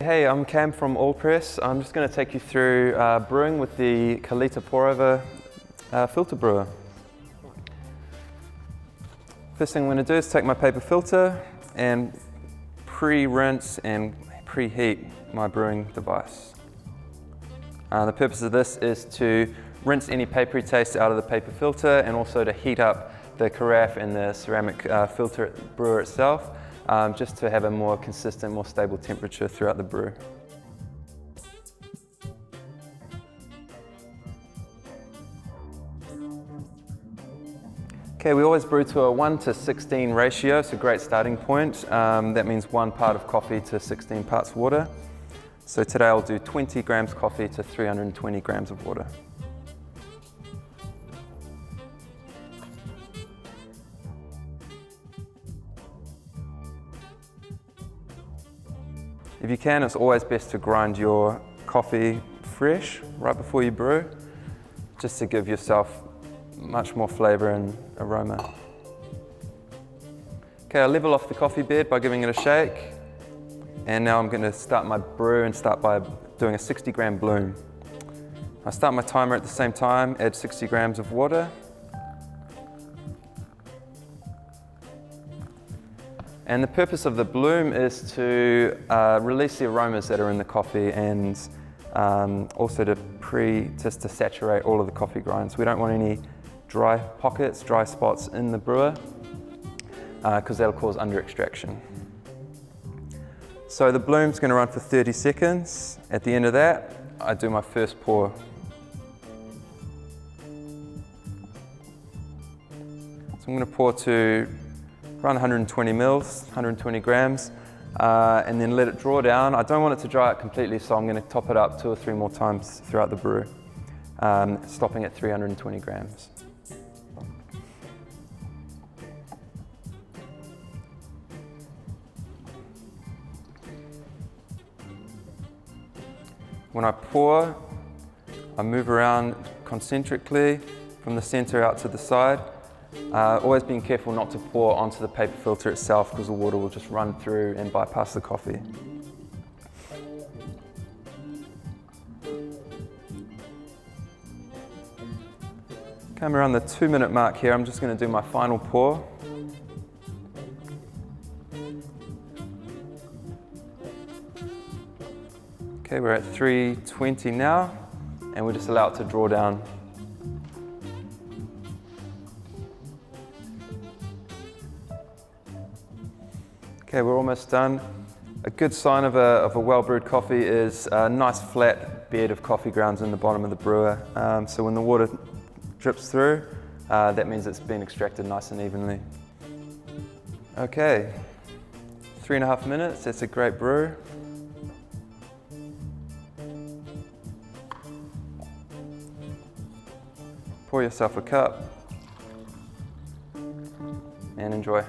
Hey, I'm Cam from Allpress. I'm just going to take you through brewing with the Kalita pour-over filter brewer. First thing I'm going to do is take my paper filter and pre-rinse and preheat my brewing device. The purpose of this is to rinse any papery taste out of the paper filter and also to heat up the carafe and the ceramic filter brewer itself, just to have a more consistent, more stable temperature throughout the brew. Okay, we always brew to a 1:16 ratio. It's a great starting point. That means 1 part of coffee to 16 parts water. So today I'll do 20 grams coffee to 320 grams of water. If you can, it's always best to grind your coffee fresh right before you brew, just to give yourself much more flavour and aroma. Okay, I'll level off the coffee bed by giving it a shake. And now I'm going to start my brew and start by doing a 60 gram bloom. I start my timer at the same time, add 60 grams of water. And the purpose of the bloom is to release the aromas that are in the coffee and also just to saturate all of the coffee grinds. We don't want any dry pockets, dry spots in the brewer because that'll cause under extraction. So the bloom's going to run for 30 seconds. At the end of that, I do my first pour. So I'm going to pour to around 120 mils, 120 grams, and then let it draw down. I don't want it to dry out completely, so I'm going to top it up 2 or 3 more times throughout the brew, stopping at 320 grams. When I pour, I move around concentrically from the center out to the side. Always being careful not to pour onto the paper filter itself because the water will just run through and bypass the coffee. Come around the 2-minute mark here, I'm just going to do my final pour. Okay, we're at 320 now, and we'll just allow it to draw down. Okay, we're almost done. A good sign of a well-brewed coffee is a nice flat bed of coffee grounds in the bottom of the brewer. So when the water drips through, that means it's been extracted nice and evenly. Okay, 3.5 minutes, that's a great brew. Pour yourself a cup and enjoy.